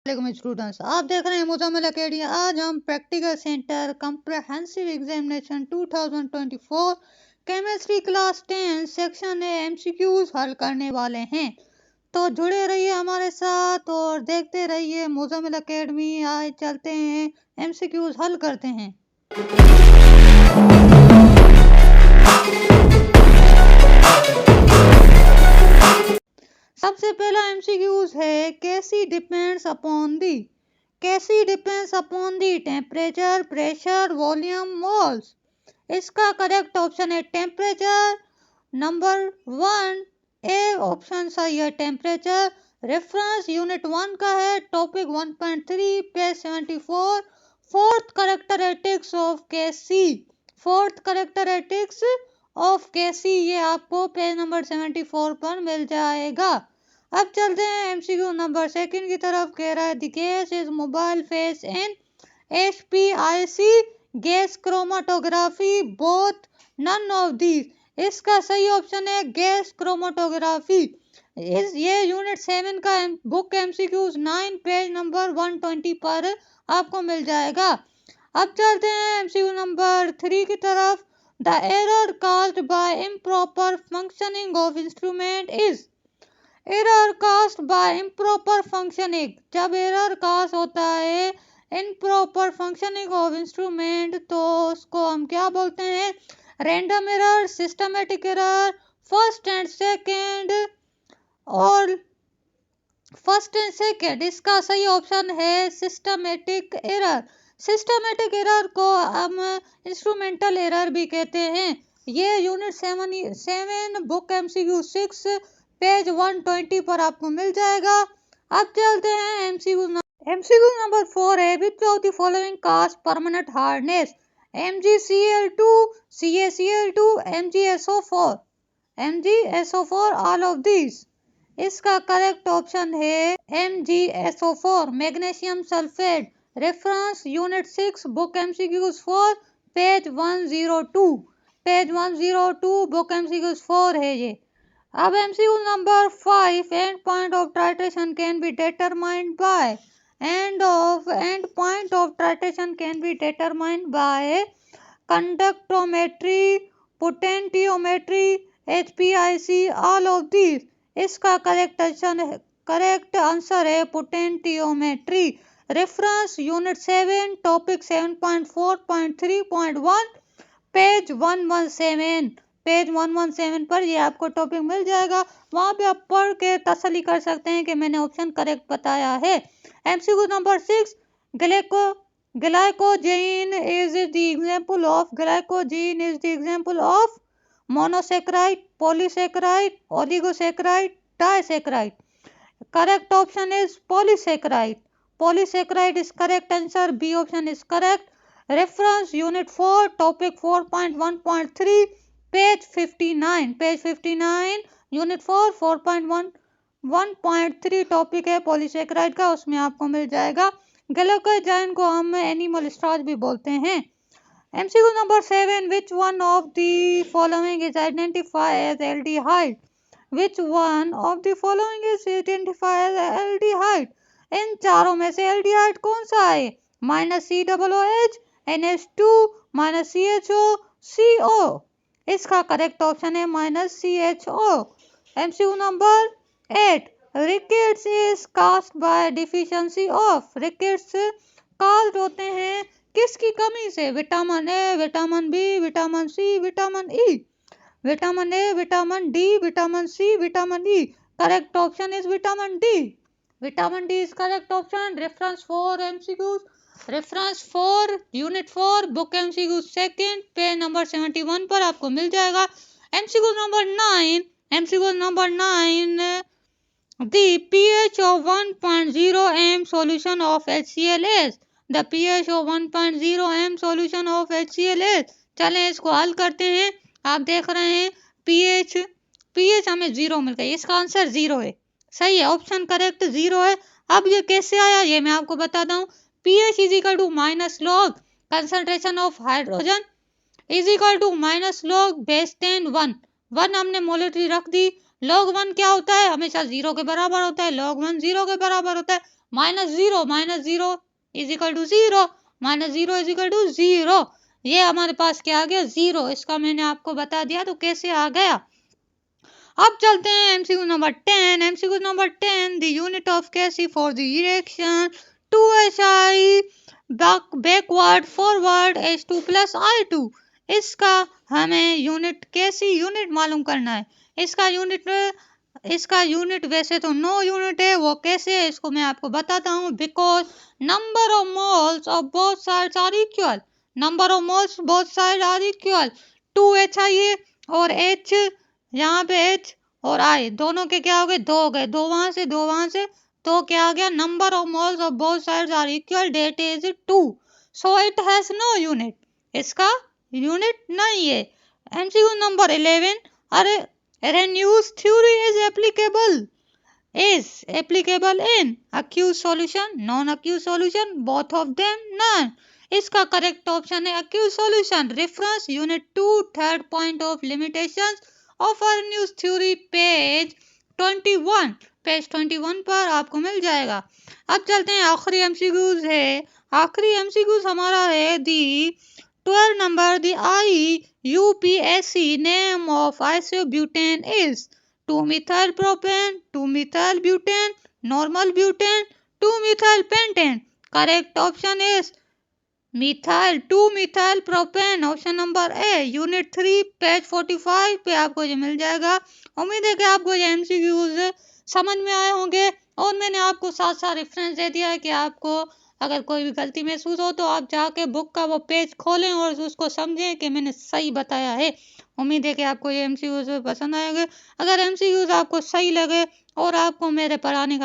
Students, आप देख रहे हैं मुजामिल अकेडमी। आज हम practical centre comprehensive examination 2024 chemistry class 10 section A MCQs हल करने वाले हैं। तो जुड़े रहिए हमारे साथ और देखते रहिए मुजामिल अकेडमी। आए चलते हैं एमसीक्यूज हल करते हैं। सबसे पहला एमसीक्यूज है KC depends upon the temperature, pressure, volume, moles. इसका करेक्ट ऑप्शन है टेम्परेचर। नंबर 1 ए ऑप्शन सही है टेम्परेचर। रेफरेंस यूनिट 1 का है, topic 1.3 page 74। Fourth characteristics of KC ये आपको पेज नंबर 74 पर मिल जाएगा। अब चलते हैं एमसीक्यू नंबर 2 की तरफ। कह रहा है the gas is mobile phase in HPIC gas chromatography both none of these. इसका सही ऑप्शन है गैस क्रोमेटोग्राफी। ये यूनिट 7 का बुक एमसीक्यूज 9 पेज नंबर 120 पर आपको मिल जाएगा। अब चलते हैं एमसीक्यू नंबर 3 की तरफ। The error caused by improper functioning of instrument is. Error caused by improper functioning, जब एरर कास्ट होता है इम्प्रॉपर फंक्शनिंग ऑफ इंस्ट्रूमेंट तो उसको हम क्या बोलते हैं? Random error, systematic error, first and second. इसका सही ऑप्शन है सिस्टमेटिक एरर। सिस्टमेटिक एरर को हम इंस्ट्रूमेंटल एरर भी कहते हैं। ये यूनिट 7 बुक एमसीक्यू 6 पेज 120 पर आपको मिल जाएगा। अब चलते हैं एमसीक्यू नंबर 4 है which of the following cause permanent hardness? MgCl2, CaCl2, MgSO4 all of these. इसका करेक्ट ऑप्शन है MgSO4 magnesium sulphate. Reference unit 6 book MCQs 4 page 102 book MCQs 4 है ये। अब MCQ number 5 end point of titration can be determined by conductometry, potentiometry, HPIC all of these. इसका correct answer है potentiometry. Reference unit 7 topic 7.4.3.1 page 117 पर ये आपको topic मिल जाएगा। वहां पे आप पढ़ के तसल्ली कर सकते हैं कि मैंने ऑप्शन करेक्ट बताया है। MCQ number 6 glycogen is the example of monosaccharide, polysaccharide, oligosaccharide, disaccharide. Correct option is polysaccharide is correct answer. B option is correct. Reference unit 4 topic 4.1.3 page 59 unit 4 4.1.3 topic है पॉलीसेक्राइड का, उसमें आपको मिल जाएगा। ग्लाइकोजीन को हम एनिमल स्टार्च भी बोलते हैं। MCQ number 7 which one of the following is identified as aldehyde? इन चारों में से एल्डिहाइड कौन सा है? -COOH, NH2, -CHO, CO। इसका करेक्ट ऑप्शन है -CHO। MCQ number 8 rickets is caused by deficiency of. Rickets caused होते हैं किसकी कमी से? Vitamin A, vitamin B, vitamin C, vitamin E. Vitamin A, vitamin D, vitamin C, vitamin E. Correct option is vitamin D. Vitamin D is correct option. Reference 4 unit 4 book MCQ 2 page number 71 पर आपको मिल जाएगा। MCQ number 9 the pH of 1.0 m solution of HCl is। the pH of 1.0 m solution of HCl is। चलें इसको हल करते हैं। आप देख रहे हैं pH हमें 0 मिल गई। इसका आंसर 0 है। सही है, ऑप्शन करेक्ट 0 है। अब ये कैसे आया ये मैं आपको बताता हूँ। pH is equal to -log concentration of hydrogen is equal to -log base 10 1 हमने मोलेट्री रख दी। log 1 क्या होता है? हमेशा 0 के बराबर होता है। log 1 0 के बराबर होता है। Minus zero is equal to zero, minus zero is equal to zero. ये हमारे पास क्या आ गया? जीरो। इसका मैंने आपको बता दिया तो कैसे आ गया। अब चलते हैं MCQ number 10। MCQ number 10, the unit of Kc for the reaction 2hi backward forward h2 plus i2। इसका हमें यूनिट केसी यूनिट मालूम करना है। इसका यूनिट वैसे तो नो यूनिट है, वो कैसे है इसको मैं आपको बताता हूँ। Because number of moles of both sides are equal, number of moles both side are equal. 2hi है और h, यहाँ पे h और i दोनों के क्या हो गए? दो हो गए, दो वहां से दो वहां से, तो क्या आ गया? Number of moles of both sides are equal, that is 2। So it has no unit, इसका यूनिट नहीं है। एमसीक्यू नंबर 11, अरे Arrhenius theory is applicable in accused solution, non-accused solution, both of them none। इसका correct option है accused solution। Reference unit 2, third point of limitations of Arrhenius theory, page 21, page 21 पर आपको मिल जाएगा। अब चलते हैं आखिरी एमसीक्यूज है। आखिरी एमसीक्यूज हमारा है दी 12 number, the IUPAC name of isobutane is 2-methylpropane, 2-methylbutane, normal butane, 2-methylpentane। Correct option is methyl 2-methylpropane, option number A. Unit 3, page 45 पे आपको ये मिल जाएगा। उम्मीद है कि आपको ये एमसीक्यूज समझ में आए होंगे और मैंने आपको साथ साथ रेफरेंस दे दिया है कि आपको अगर कोई भी गलती महसूस हो तो आप जाके बुक का वो पेज खोलें और उसको समझें कि मैंने सही बताया है। उम्मीद है कि आपको ये एमसीक्यूज पसंद आएंगे। अगर एमसीक्यूज आपको सही लगे और आपको मेरे पढ़ाने का